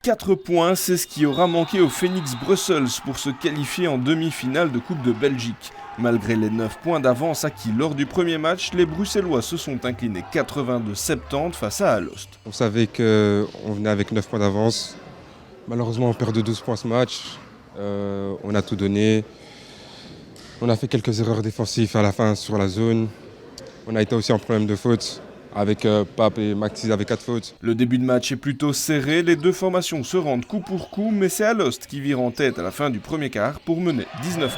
4 points, c'est ce qui aura manqué au Phoenix Brussels pour se qualifier en demi-finale de Coupe de Belgique. Malgré les 9 points d'avance acquis lors du premier match, les Bruxellois se sont inclinés 82-70 face à Alost. On savait qu'on venait avec 9 points d'avance. Malheureusement, on perd de 12 points ce match. On a tout donné. On a fait quelques erreurs défensives à la fin sur la zone. On a été aussi en problème de faute. Avec Pape et Maxis avec 4 fautes. Le début de match est plutôt serré, les deux formations se rendent coup pour coup, mais c'est Alost qui vire en tête à la fin du premier quart pour mener 19-15.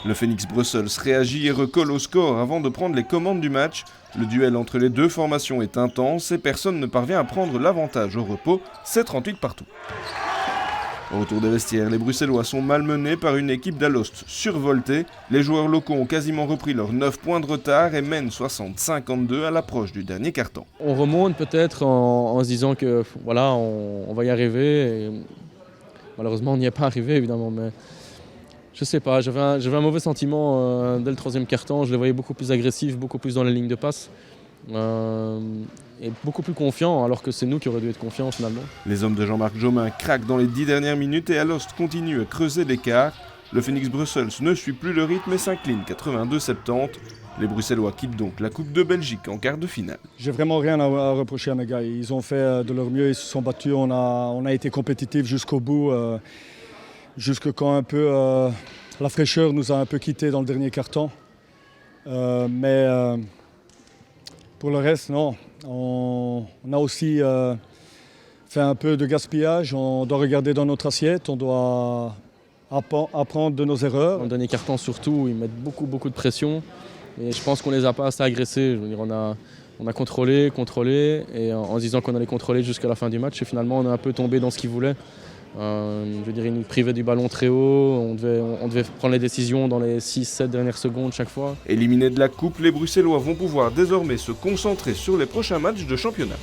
Le Phoenix Brussels réagit et recolle au score avant de prendre les commandes du match. Le duel entre les deux formations est intense et personne ne parvient à prendre l'avantage au repos, c'est 38 partout. Au retour des vestiaires, les Bruxellois sont malmenés par une équipe d'Alost survoltée. Les joueurs locaux ont quasiment repris leurs 9 points de retard et mènent 60-52 à l'approche du dernier quart-temps. On remonte peut-être en se disant que voilà, on va y arriver. Et malheureusement, on n'y est pas arrivé évidemment, mais je sais pas. J'avais un mauvais sentiment dès le troisième quart-temps. Je les voyais beaucoup plus agressifs, beaucoup plus dans les lignes de passe. Et beaucoup plus confiants, alors que c'est nous qui aurions dû être confiants finalement. Les hommes de Jean-Marc Jomain craquent dans les 10 dernières minutes et Alost continue à creuser l'écart. Le Phoenix Brussels ne suit plus le rythme et s'incline 82-70. Les Bruxellois quittent donc la Coupe de Belgique en quart de finale. J'ai vraiment rien à reprocher à mes gars. Ils ont fait de leur mieux, ils se sont battus. On a été compétitifs jusqu'au bout, jusque quand un peu la fraîcheur nous a un peu quittés dans le dernier quart-temps. Mais pour le reste, non. On a aussi fait un peu de gaspillage. On doit regarder dans notre assiette, on doit apprendre de nos erreurs. Dans le dernier quart-temps surtout, ils mettent beaucoup de pression. Et je pense qu'on ne les a pas assez agressés. Je veux dire, on a contrôlé, et en se disant qu'on allait contrôler jusqu'à la fin du match. Et finalement, on est un peu tombé dans ce qu'ils voulaient. Je veux dire, ils nous privaient du ballon très haut. On devait prendre les décisions dans les 6-7 dernières secondes chaque fois. Éliminés de la Coupe, les Bruxellois vont pouvoir désormais se concentrer sur les prochains matchs de championnat.